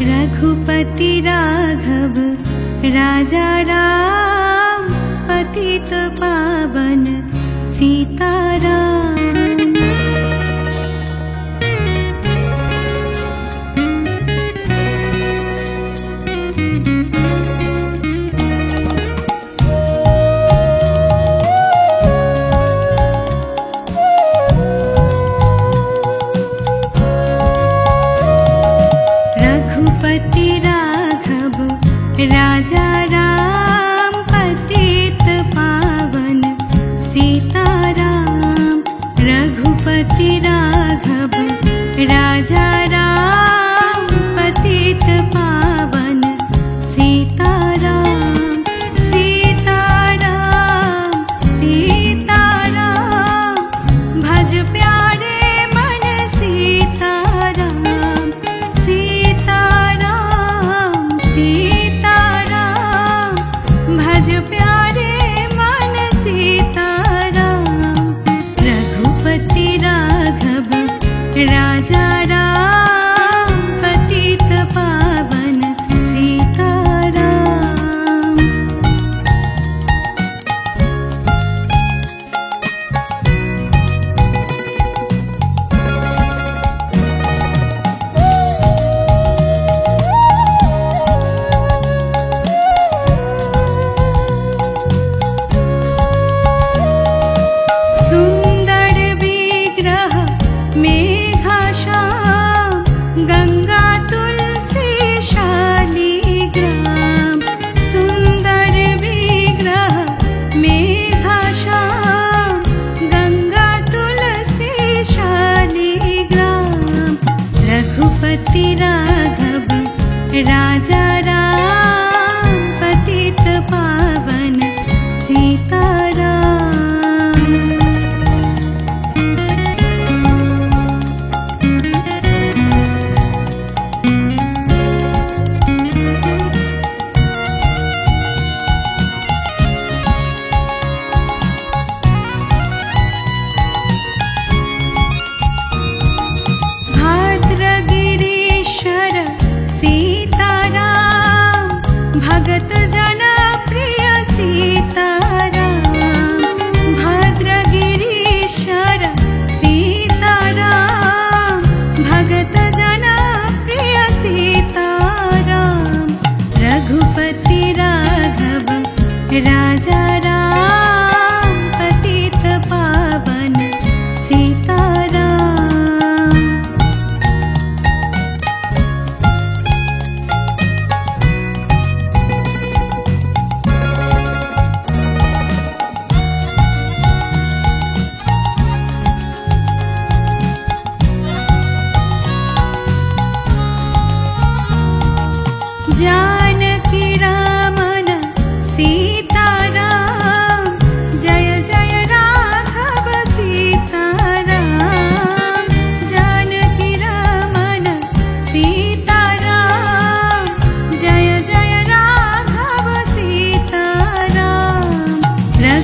रघुपति राघव राजा राम, पतित पावन सीताराम। राजा राम, पतित पावन सीताराम।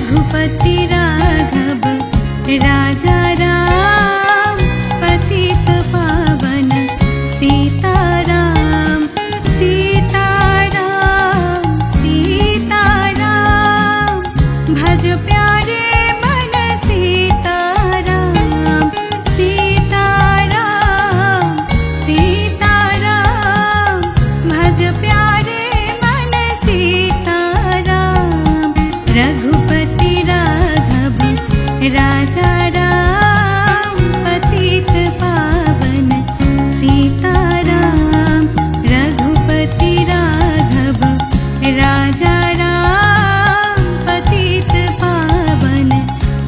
रघुपति राघव राजा राम पतित पावन सीताराम सीताराम सीताराम भज प्यारे मन सीताराम सीताराम सीताराम भज प्यारे मन सीताराम रघुपति राघव राजा राम पतित पावन सीताराम रघुपति राघव राजा राम पतित पावन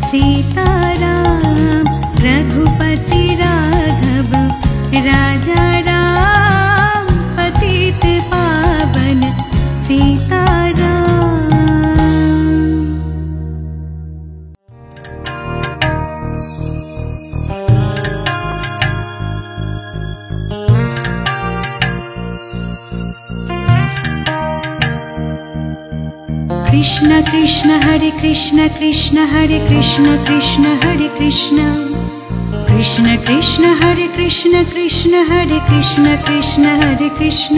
सीताराम रघुपति राघव राजा राम पतित पावन सीताराम। कृष्ण कृष्ण हरे कृष्ण कृष्ण हरे कृष्ण कृष्ण हरे कृष्ण कृष्ण कृष्ण हरे कृष्ण कृष्ण हरे कृष्ण कृष्ण हरे कृष्ण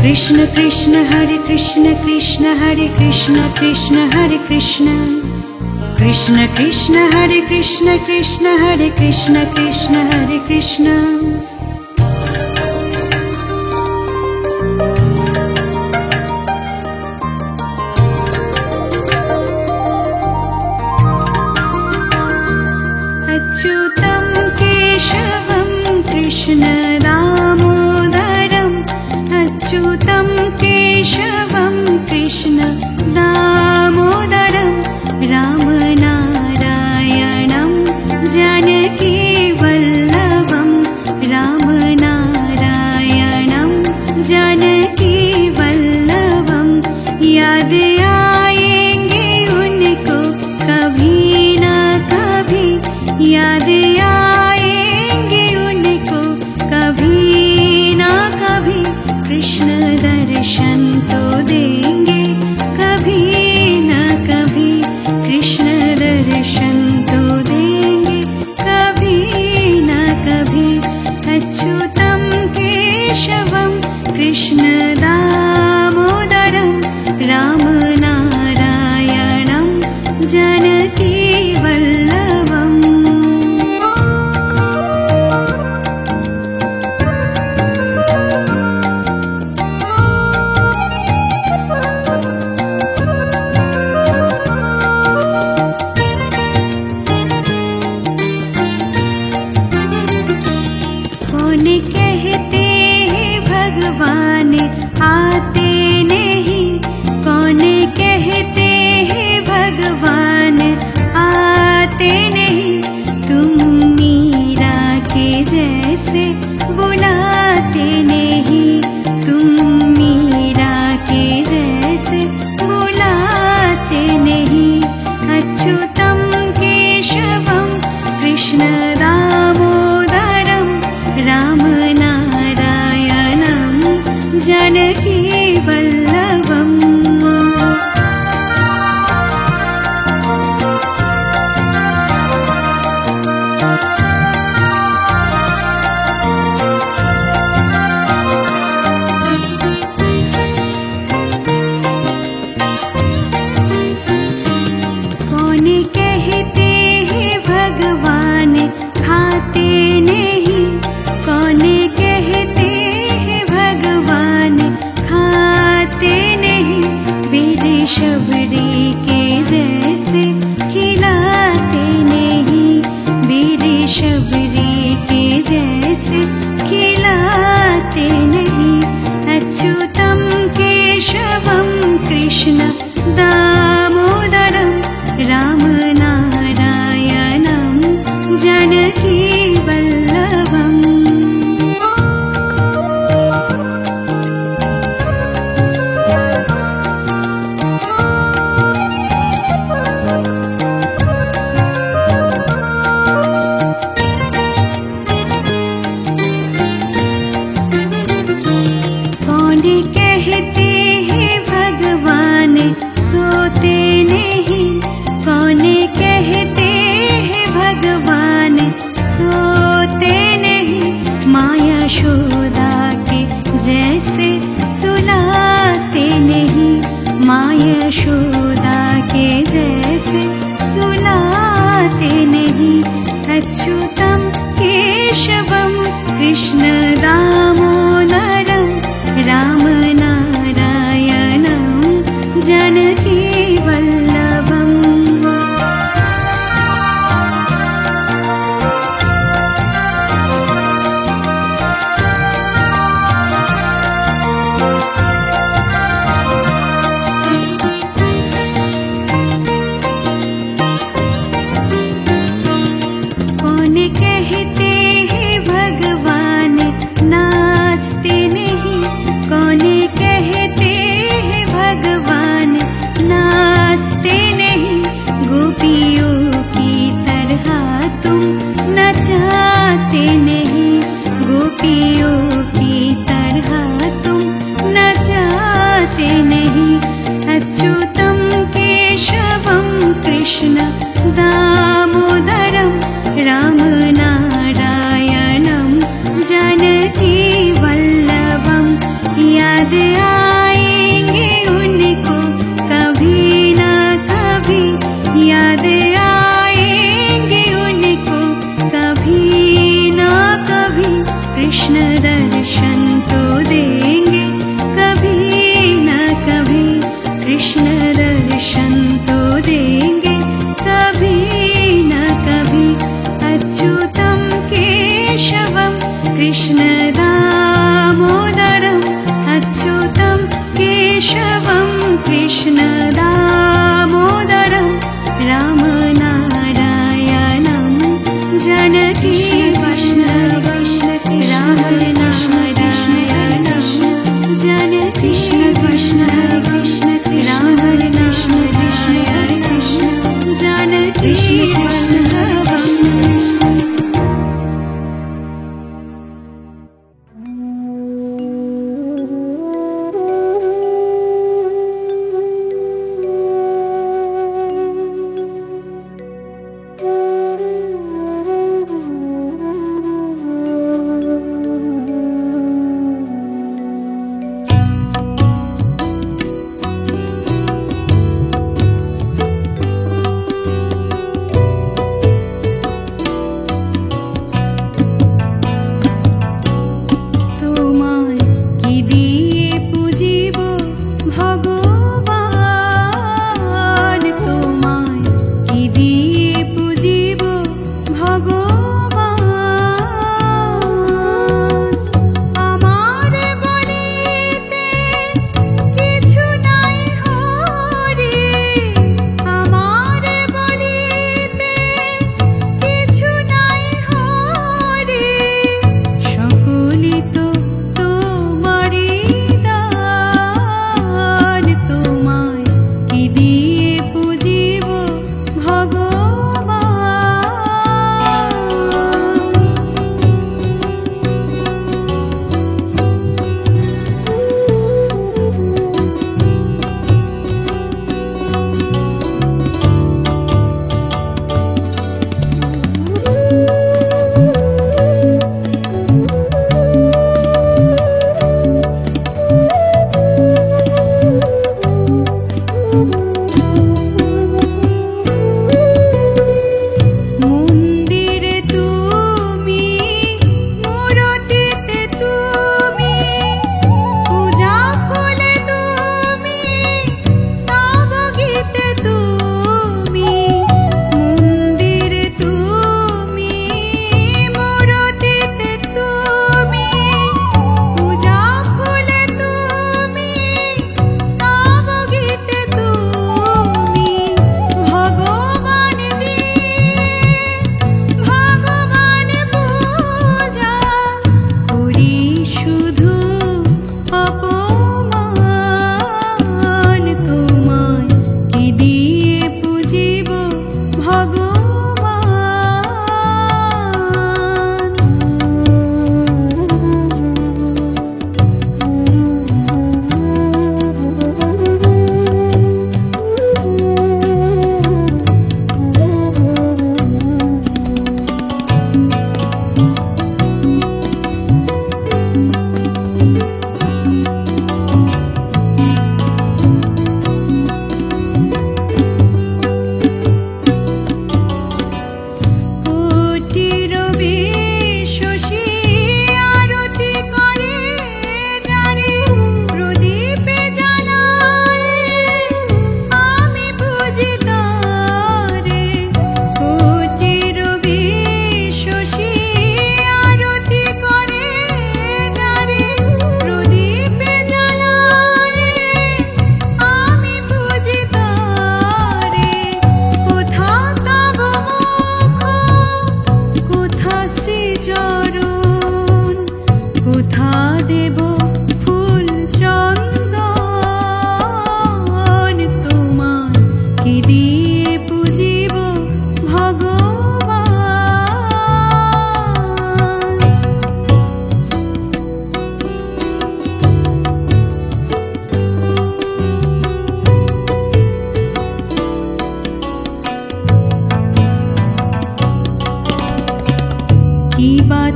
कृष्ण कृष्ण हरे कृष्ण कृष्ण हरे कृष्ण कृष्ण हरे कृष्ण कृष्ण कृष्ण हरे कृष्ण कृष्ण हरे कृष्ण कृष्ण हरे कृष्ण। अच्युतं केशवं कृष्ण दामोदरम् अच्युतं केशवं कृष्ण दामोदरं रामनारायणं जानकी वल्लभं राम गोपियों की तरह तुम नचाते नहीं, गोपियों की तरह तुम नचाते नहीं। अच्युतं केशवं कृष्ण दामोदरं रामनारायणं जानकी वल्लभं। याद आएंगे उनको कभी न कभी, याद आएंगे उनको कभी न कभी। कृष्ण दर्शन तो देंगे कभी न कभी, कृष्ण दर्शन तो देंगे कभी न कभी। अच्युतं केशवं कृष्ण दामोदरं, अच्युतं केशवं कृष्ण दामोदरं रामनारायणं जानकी वल्लभं। रामनारायणं जानकी रामनारायणं जानकी वल्लभं।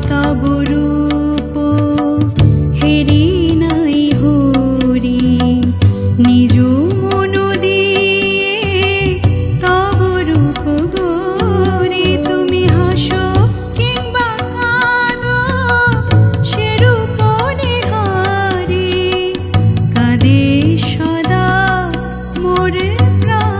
তব রূপ হেরি নাই হরি নিজ মন দিয়ে তব রূপ গরি তুমি হাসো কিংবা কাঁদো সে রূপ নিহারি কাঁদে সদা মোর প্রাণ।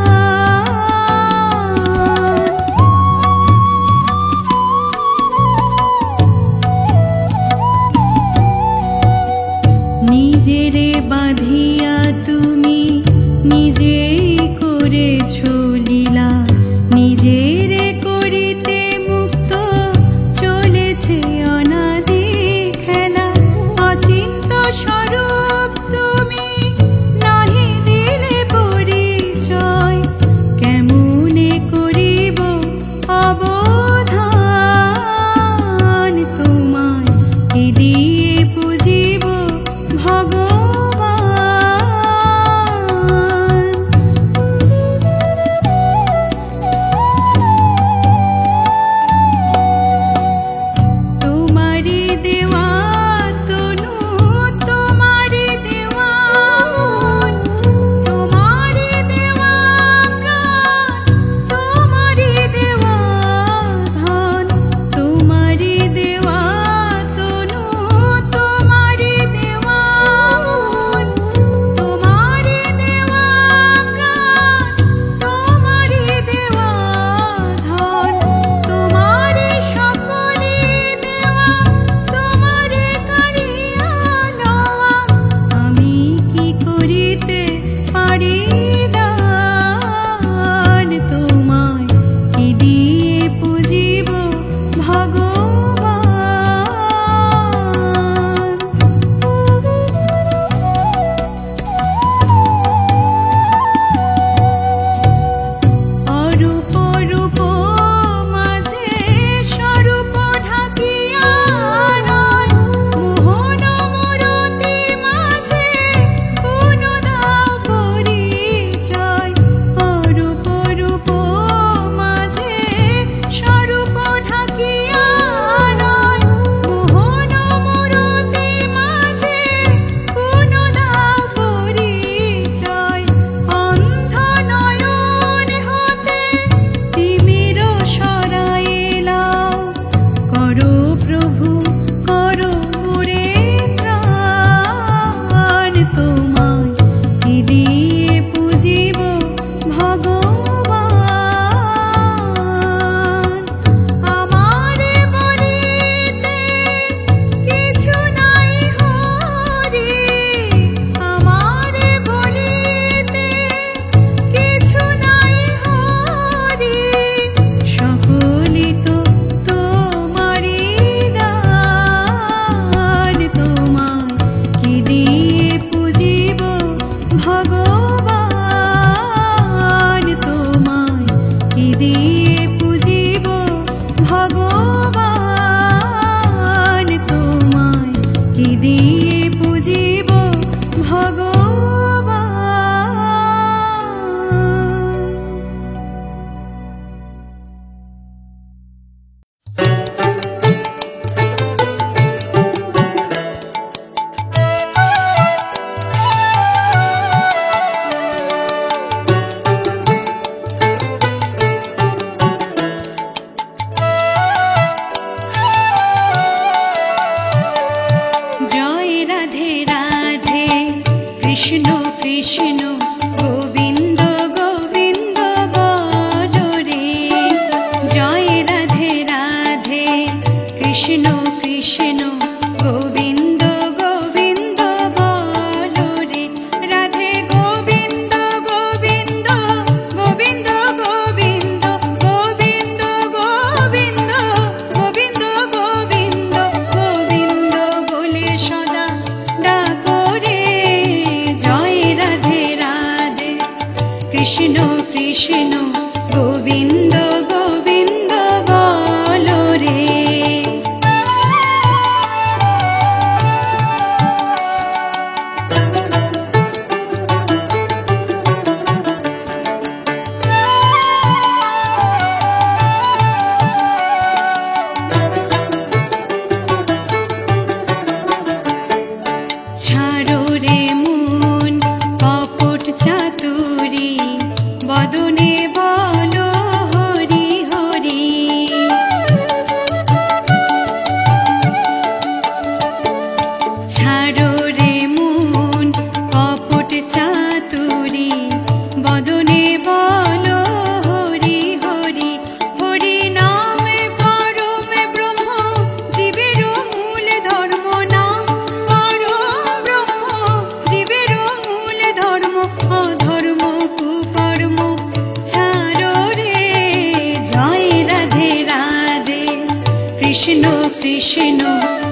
কৃষ্ণ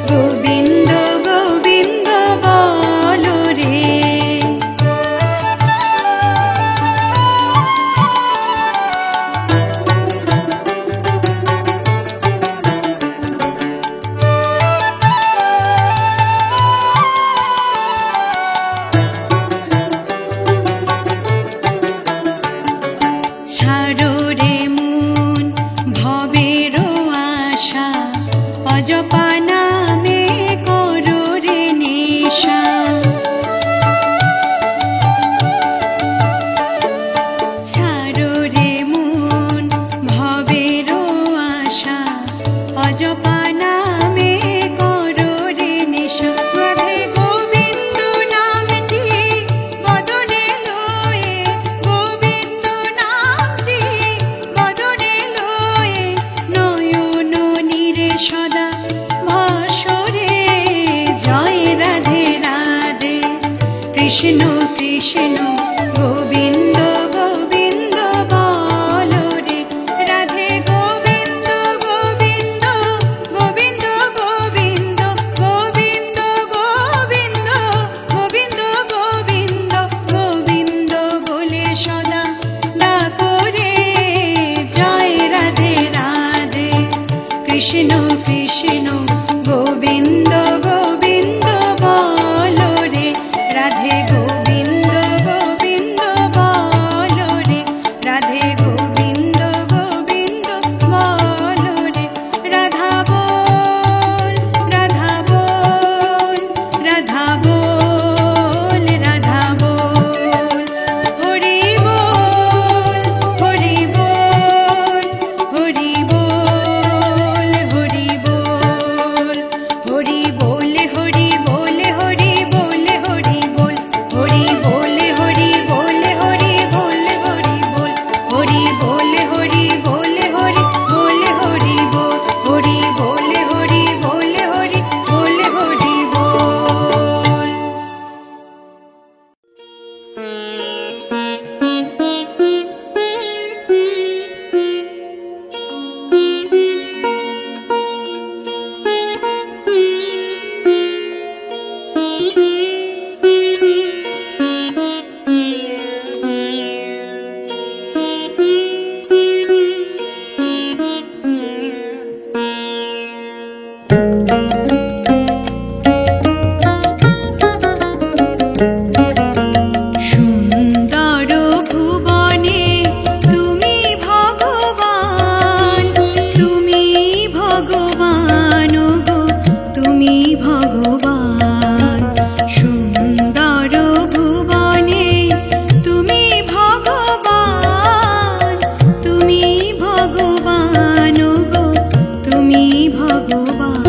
গোবিন্দ গোবিন্দ বলো রে। ছাড়ো রে মন ভবের আশা, অজপা নামে করো রে নেশা। ছাড়ো রে মন ভবের আশা, অজপা নামে করো রে নেশা। রাধে গোবিন্দ নামটি বদনে লয়ে, গোবিন্দ নামটি বদনে লয়ে, নয়ন নীরে সদা ভাসরে। জয় রাধে রাধে কৃষ্ণ কৃষ্ণ গোবিন্দ গোবিন্দ বলো রে। রাধে গোবিন্দ গোবিন্দ গোবিন্দ গোবিন্দ গোবিন্দ গোবিন্দ গোবিন্দ গোবিন্দ গোবিন্দ বলে সদা ডাকো রে। জয় রাধে রাধে কৃষ্ণ কৃষ্ণ গোবিন্দ গোবিন্দ বলো রে। রাধে গোবিন্দ গোবিন্দ বলো রে। রাধে গোবিন্দ গোবিন্দ বলো রে। রাধা বল রাধা বল রাধা বল রাধা বল। হরি বল হরি বল হরি বল হরি বল। হরি বলে হরি বলে হরি বলে হরি বল। হরি বলে হরি বলে হরি বলে হরি বল। হরি বলে হরি বলে হরি বলে হরি বল। হরি বলে হরি বলে হরি বলে হরি বল। সুন্দর ভুবনে তুমি ভগবান, তুমি ভগবান গো তুমি ভগবান। সুন্দর ভুবনে তুমি ভগবান, তুমি ভগবান গো তুমি ভগবান।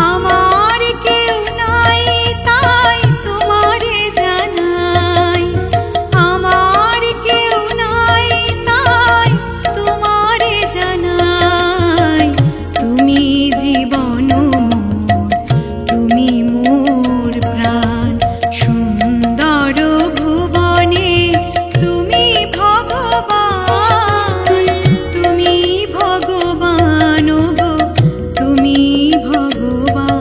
আমার কেউ নাই তাই তোমারে জানাই, আমার কেউ নাই তাই তোমারে জানাই। তুমি জীবন মোর, তুমি মোর প্রাণ। সুন্দর ভুবনে তুমি ভগবান, তুমি ভগবান গো তুমি ভগবান।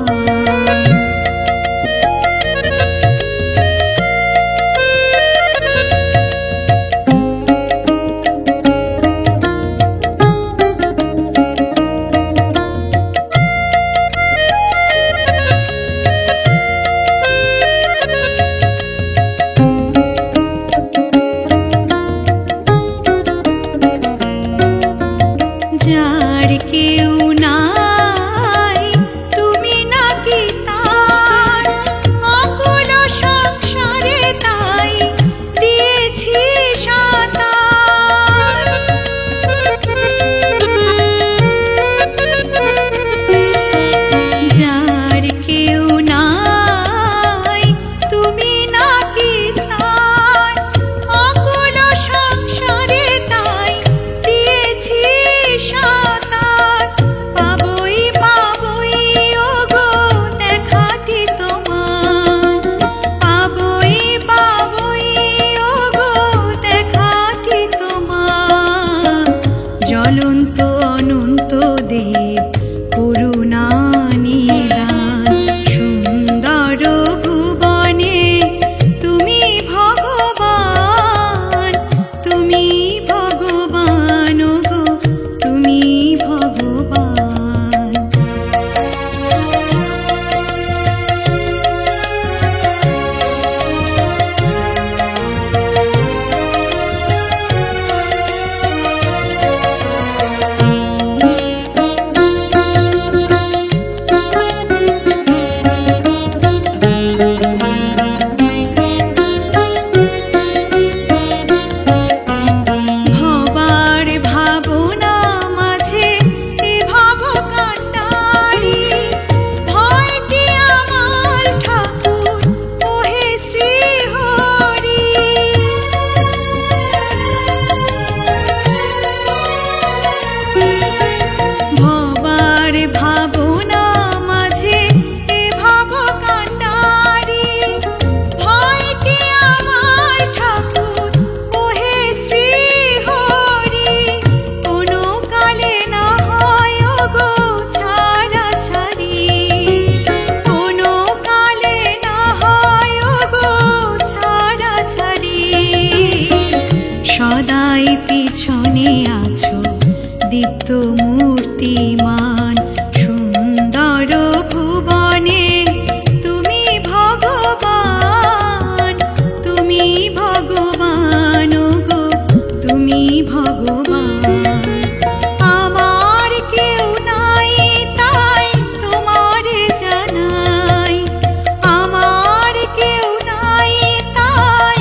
যার কেউ নাই তুমি নাকি তার, অকুল সংসারে তাই দিয়েছি সাঁতার। যার কেউ নাই তুমি নাকি তার, অকুল সংসারে তাই দিয়েছি সাঁতার। পাবই পাবই ওগো দেখাটি তোমার, পাবই পাবই ওগো দেখাটি তোমার। জ্বলন্ত অনন্ত দেব করুণা ভগবান। আমার কেউ নাই তাই তোমারে জানাই, আমার কেউ নাই তাই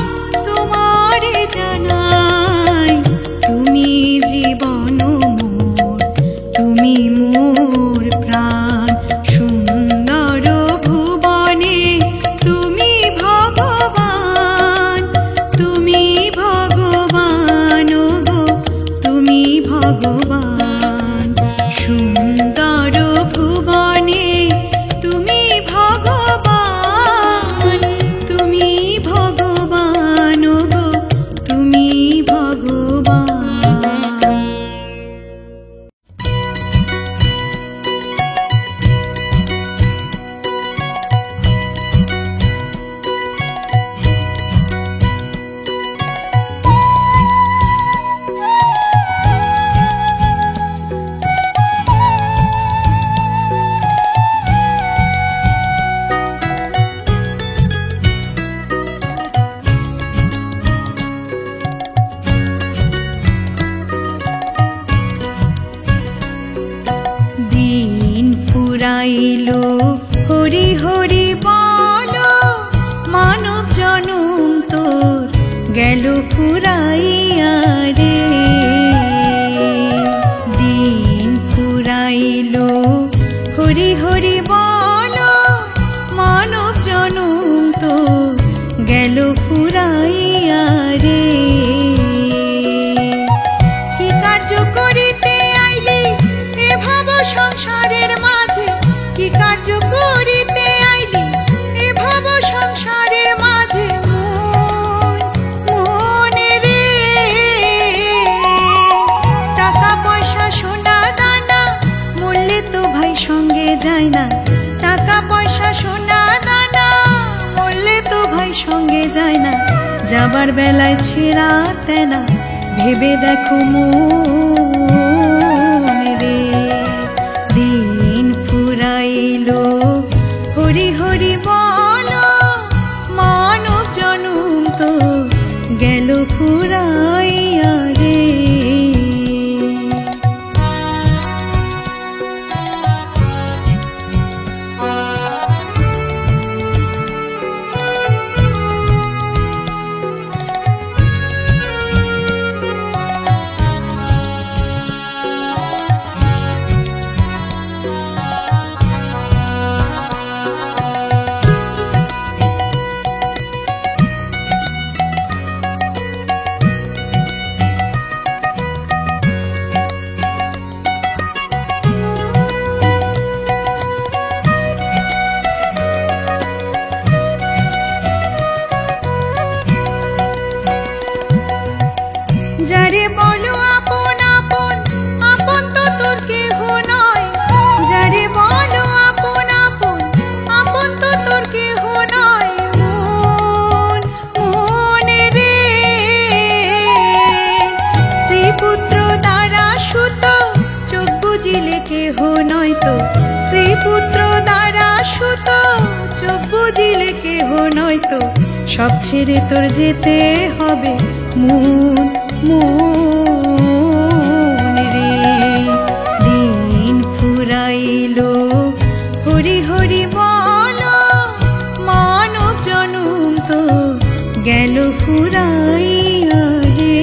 তোমারে জানাই। তুমি জীবন মোর, তুমি মোর প্রাণ, সুন্দর ভুবনে তুমি ভগবান। তুমি ভগবান গো, তুমি ভগবান, সুন্দর ভুবনে তুমি ভগবান। তুমি ভগবান গো, তুমি ভগবান। দিন ফুরাইলো হরি হরি বলো, মানব জনম তোর গেল ফুরাইয়া রে। দিন ফুরাইলো হরি হরি বলো, মানব জনম তোর গেল ফুরাইয়া রে। কি কার্য করিতে আইলি এ ভাব সংসারের মাঝে, কি কার্য করিতে আইলি এ ভাব সংসারের মাঝে মনে রে। টাকা পয়সা সোনা দানা মরলে তো ভাই সঙ্গে যায় না, টাকা পয়সা সোনা দানা মরলে তো ভাই সঙ্গে যায় না। যাবার বেলায় ছেঁড়া তেনা ভেবে দেখো মন রে। দিন ফুরাইলো হরি হরি বলো, মানব জনম তো গেল ফুরাইয়া রে। যারে বলো আপন আপন, আপন তো তোর কেহ নয়। যারে বলো আপন আপন, আপন তো তোর কেহ নয়। মনে রে স্ত্রী পুত্র দ্বারা সুত, চোখ বুঝিলে কেহ নয় তো। স্ত্রী পুত্র দ্বারা সুত, চোখ বুঝিলে কেহ নয় তো। সব ছেড়ে তোর যেতে হবে মন রে। দিন ফুরাইলো হরি হরি বলো, মানব জনম তো গেল ফুরাইয়া রে।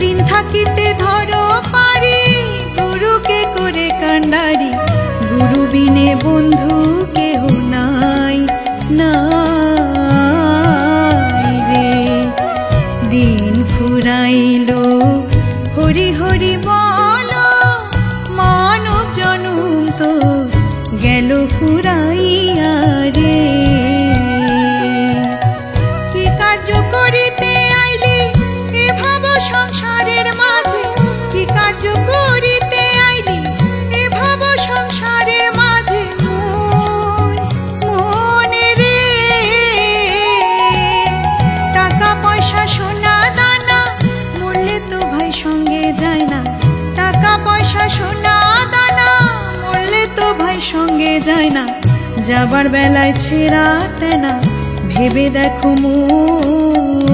দিন থাকিতে ধরো পারি গুরুকে করে কান্ডারি গুরু বিনে বন্ধু কেহ নাই নাই রে দিন ফুরাইল হরি হরি বল মানব জনম তো গেল ফুরাইয়া রে কি কার্য করিতে আইলি এ ভাব সংসারের মাঝে কি কার্য করিতে আইলি এ ভাব সংসারের মাঝে মনে রে টাকা পয়সা সোনা দানা মরলে তো ভাই সঙ্গে যায় না টাকা পয়সা সোনা দানা মরলে তো ভাই সঙ্গে যায় না যাবার বেলায় ছেঁড়া তেনা ভেবে দেখো মন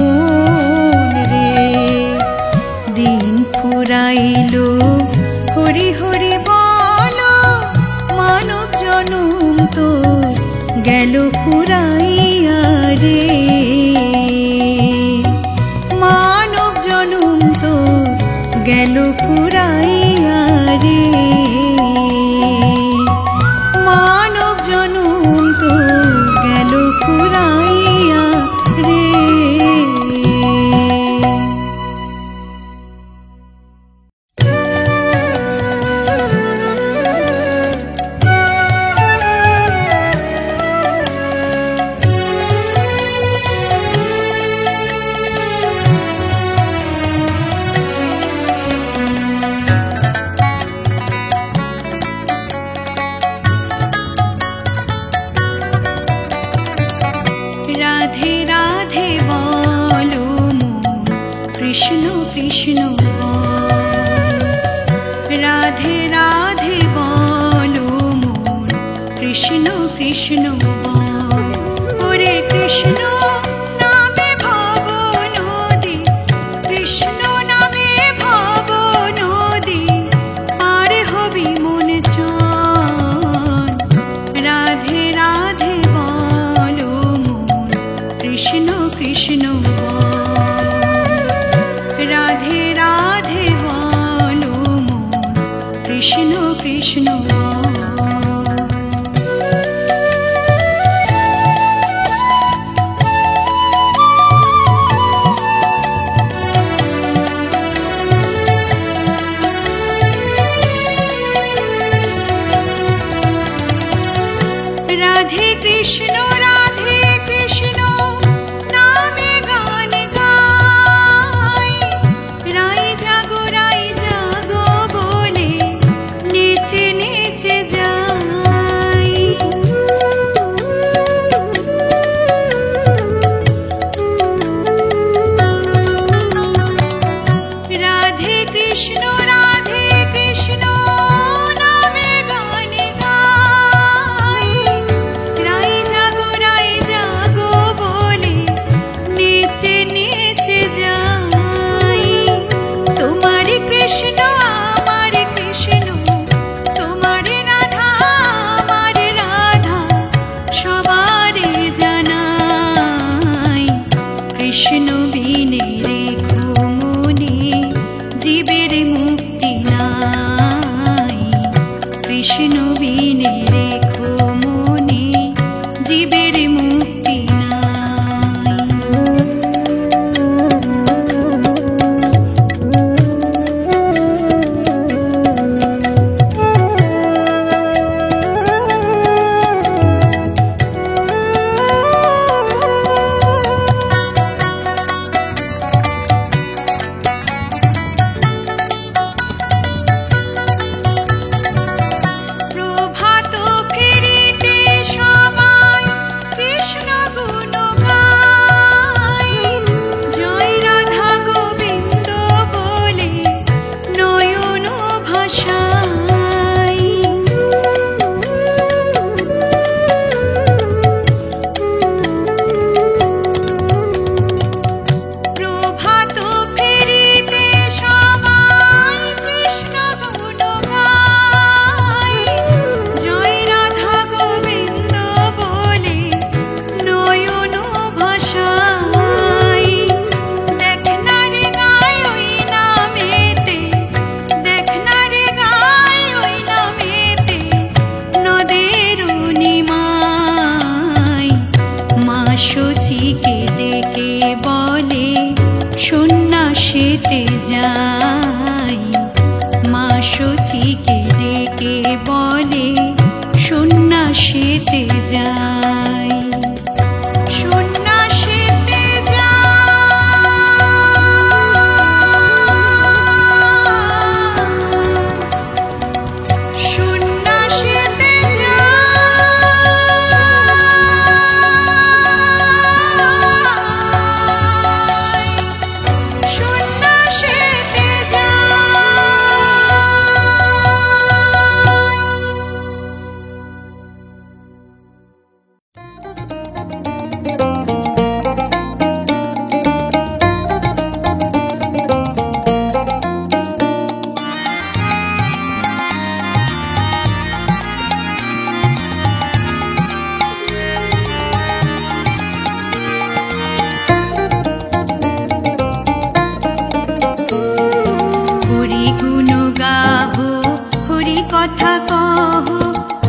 রে দিন ফুরাইল হরি হরি বল মানব জনম তো গেল ফুরাইয়া রে মানব জনম তো গেল ফুরাইয়া রে মানব জনম তো গেল ফুরাইয়া রে রাধে রাধে বলো মন কৃষ্ণ কৃষ্ণ রাধে রাধে বলো মন কৃষ্ণ কৃষ্ণ ওরে কৃষ্ণ নামে ভব নদী কৃষ্ণ নামে ভব নদী পার হবি মন চন রাধে রাধে বলো মন কৃষ্ণ কৃষ্ণ রাধে রাধে বলো মন কৃষ্ণ কৃষ্ণ রাধে কৃষ্ণ রাধে কৃষ্ণ নামে গান গাই রাই জাগো বলে নেচে নেচে যাই রাধে কৃষ্ণ রাধে কৃষ্ণ নামে গান গাই রাই জাগো যাই। মা সচিকে ডেকে বলে সন্ন্যাসীতে যাই। সন্ন্যাসীতে সন্ন্যাসীতে সন্ন্যাসীতে হরি গুণ গাহো, হরি কথা কহো,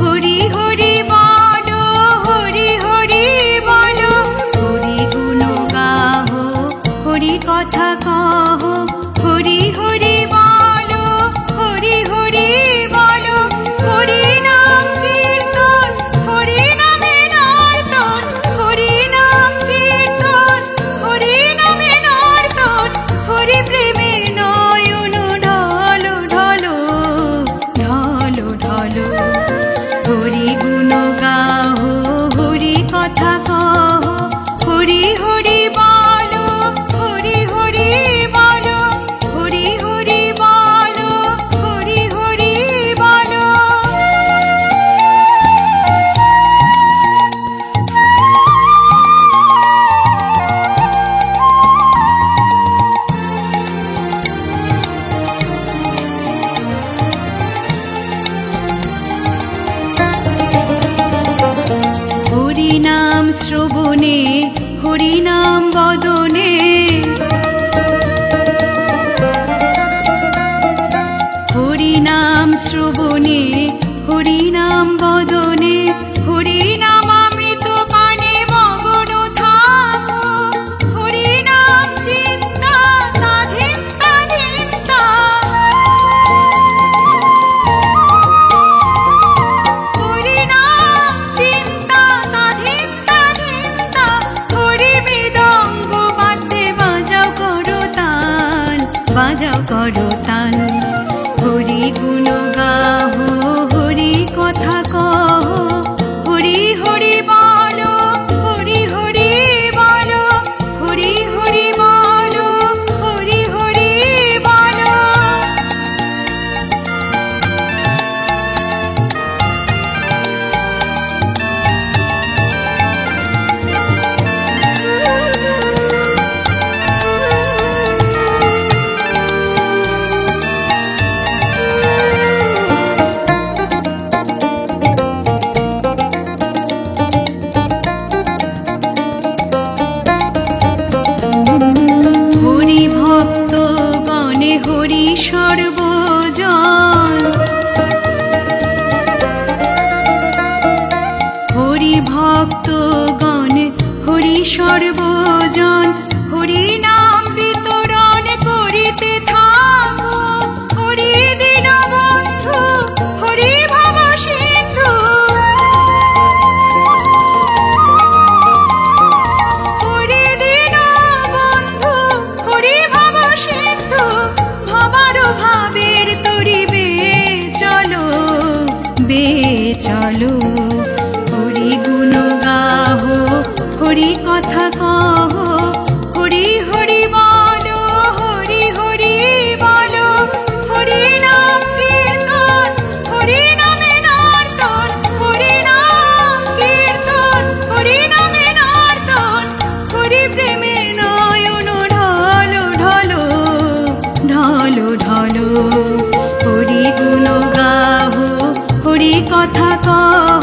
হরি হরি বলো, হরি হরি বলো। হরি গুণ গাহো, হরি কথা কহো, হরি হরি বলো, হরি হরি বলো। হরি নাম কীর্তন, হরি নামে নর্তন, হরি নাম কীর্তন, হরি নামে নর্তন। হরি প্রেমে নয়ন ঢলো ঢলো ঢলো ঢলো। হরি গুণ গাহো, হরি কথা কহো, হরি হরি বলো, হরি হরি বলো। হরি হরি বলো, হরি হরি বলো। হরি নাম শ্রবণে, হরি নাম বদনে, হরি নাম শ্রবণে, হরি নাম বদনে। হরি নাম অমৃত পানে মগন থাকো, হরি নাম চিন্তা তাধিন্তা ধিন্তা। হরি নাম চিন্তা তাধিন্তা ধিন্তা। হরি মৃদঙ্গ বাদ্যে বাজাও করো তান, বাজাও করো তান। হরি গুণ গাহো, হরি কথা কহো, হরি হরি বলো, হরি হরি বলো। হরি হরি বলো, হরি হরি বলো। হরি ভক্ত গণে হরি সর্বজন, হরি ভক্ত গণে হরি সর্বজন। হরি নাম বিতরণ করিতে থাকো, হরি দীনবন্ধু, হরি ভব সিন্ধু। হরি দীনবন্ধু, হরি ভব সিন্ধু। ভবার ভাবের তরিবে চলো, বে চলো। হরি গুণ গাহো, হরি কথা কহো, হরি হরি বলো, হরি হরি বলো। হরি নাম কীর্তন, হরি নামে নর্তন, হরি নাম কীর্তন, হরি নামে নর্তন। হরি প্রেমে নয়ন ঢলো ঢলো ঢলো ঢলো। হরি গুণ গাহো, হরি কথা কহো,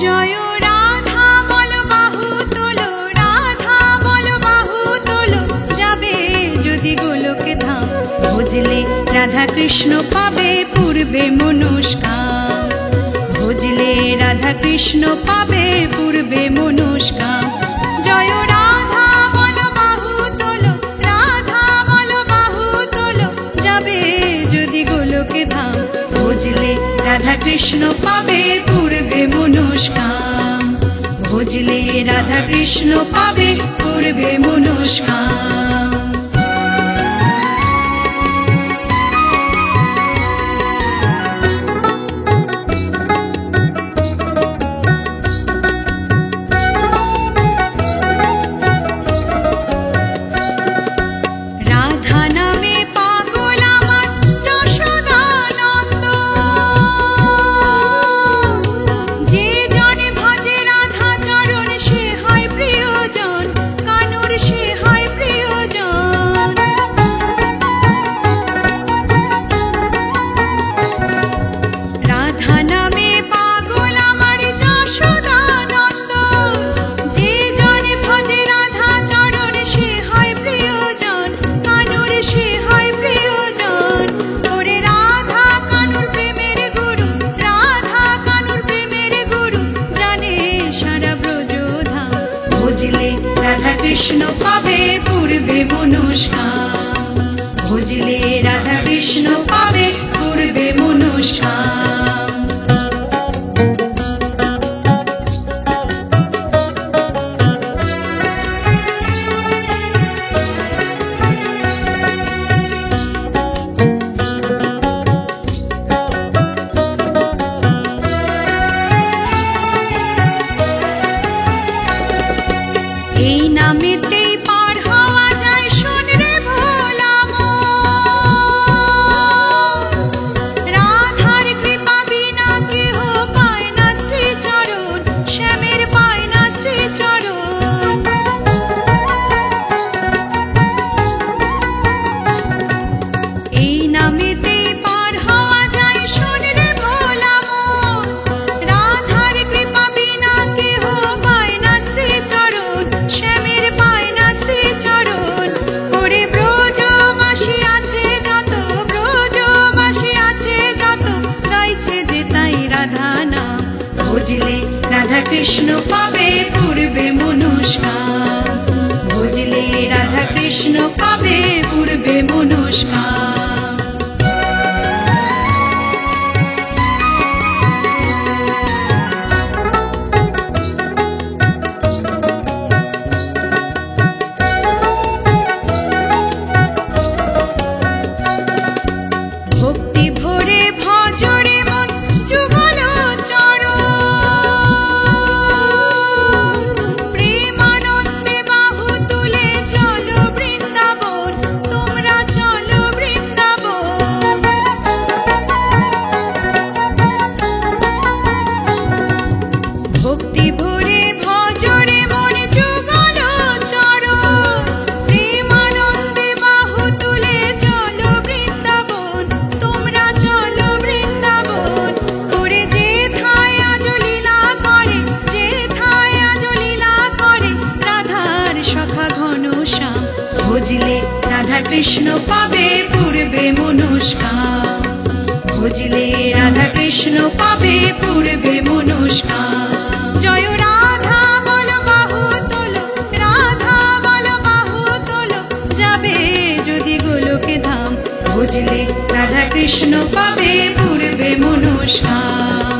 জয় রাধা বল বাহু তোলো, রাধা বল বাহু তোলো, যাবে যদি গোলকে ধাম। ভজলে রাধা কৃষ্ণ পাবে পূর্বে মনস্কাম, ভজলে রাধা কৃষ্ণ পাবে পূর্বে মনস্কাম। জয় রাধা বল বাহু তোলো, রাধা বল বাহু তোলো, যাবে যদি গোলকে ধাম। ভজলে রাধা কৃষ্ণ পাবে পূর্বে মনস্কাম, ভজলে রাধা কৃষ্ণ পাবে পূর্বে মনস্কাম। কৃষ্ণ পাবে পূর্বে মনস্কাম, ভজলে রাধা কৃষ্ণ পাবে পূর্বে মনস্কাম। এই নামেতেই পার হওয়া যায়, শোন রে ভোলা মন। রাধার কৃপা বিনা কেহ পায় না শ্রীচরণ, শ্যামের পায় না শ্রীচরণ। এই নামেতেই পার হওয়া যায়, শোন রে ভোলা মন। রাধার কৃপা বিনা কেহ পায় না শ্রীচরণ, শ্যামের পায় না শ্রীচরণ। ওরে ব্রজবাসী আছে যত, ব্রজবাসী আছে যত, গাইছে যে তাই রাধা নাম। ভজলে রাধা কৃষ্ণ পাবে পূর্বে মনস্কাম, ভজলে রাধা কৃষ্ণ পাবে পূর্বে মনস্কাম। ভক্তি ভরে ভজরে মন যুগল চরণ, প্রেমানন্দে বাহু তুলে চলো বৃন্দাবন, তোমরা চলো বৃন্দাবন। ভক্তি ভরে ভজরে মন যুগল চরণ, প্রেমানন্দে বাহু তুলে চলো বৃন্দাবন, তোমরা চলো বৃন্দাবন। করে যে থায় আজ লীলা করে, যে থায় আজ লীলা করে, রাধার সখা ঘনশ্যাম। ভজলে রাধা কৃষ্ণ পাবে পূর্বে মনস্কাম, ভজলে রাধা কৃষ্ণ পাবে পূর্বে মনস্কাম। জয় রাধা বল বাহু তোলো, রাধা বল বাহু তোলো, যাবে যদি গোলকে ধাম। ভজলে রাধা কৃষ্ণ পাবে পূর্বে মনস্কাম,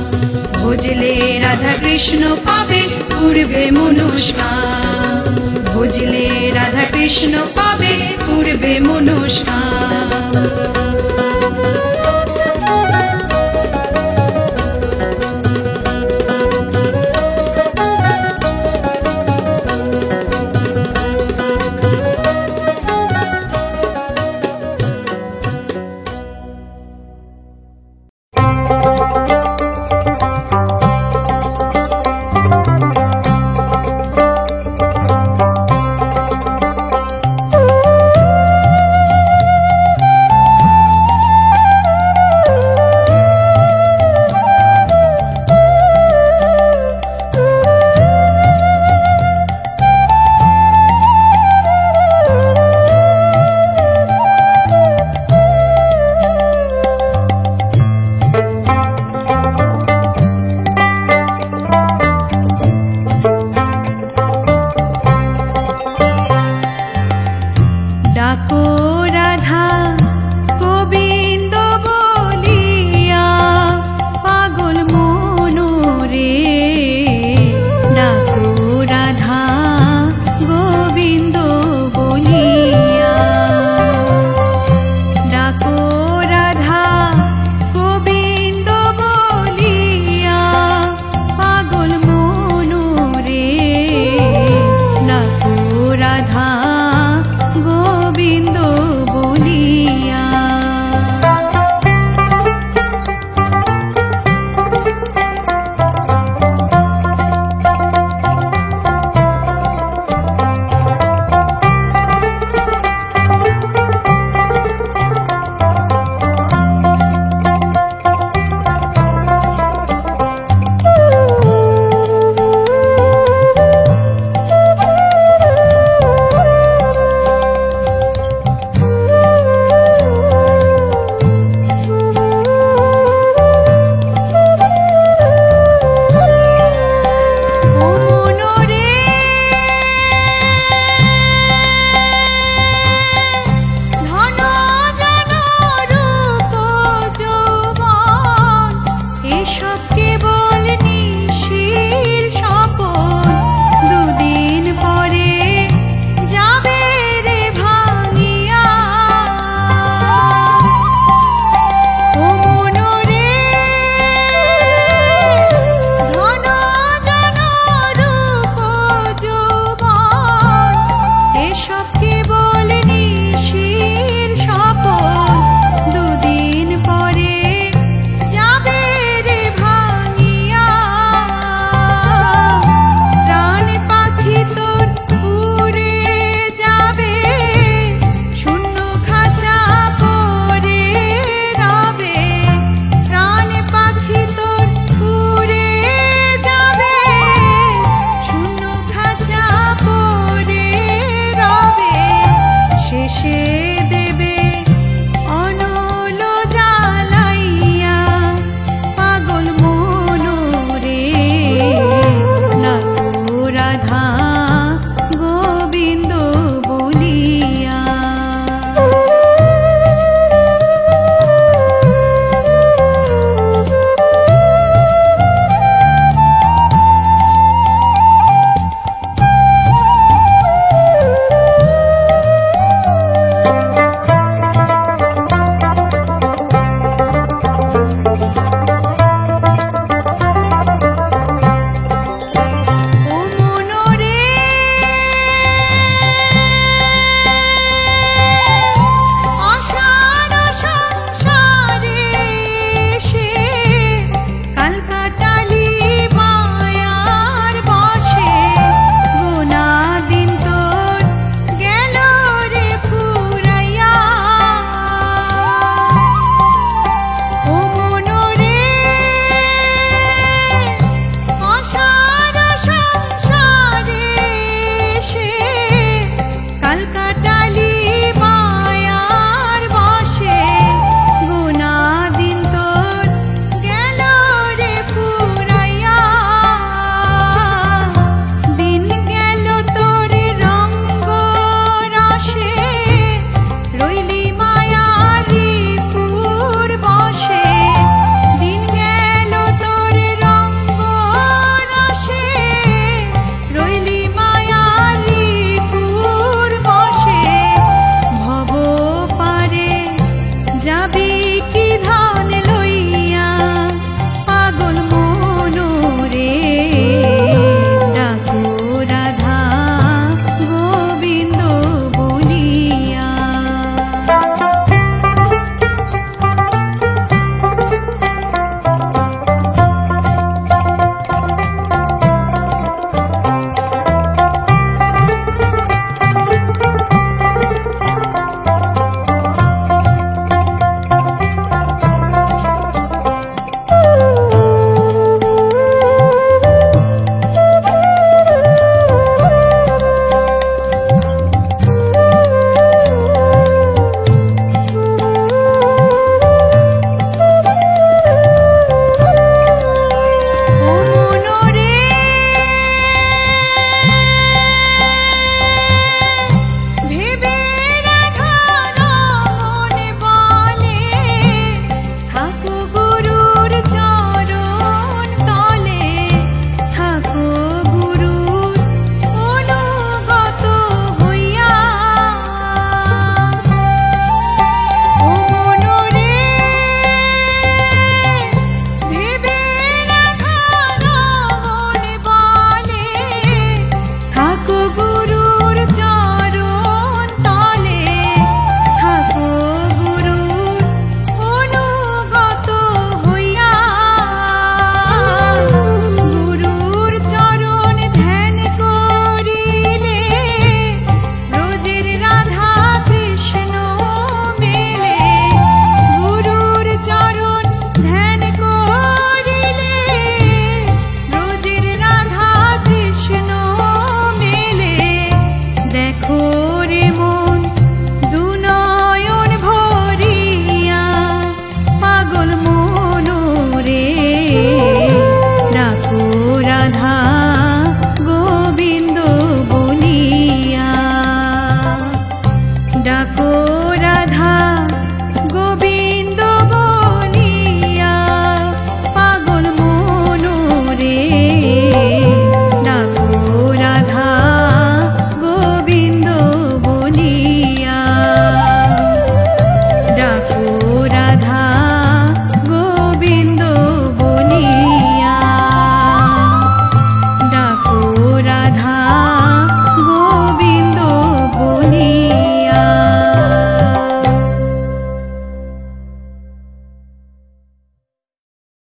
ভজলে রাধা কৃষ্ণ পাবে পূর্বে মনস্কাম, ভজলে রাধা কৃষ্ণ পাবে পূর্বে মনস্কাম।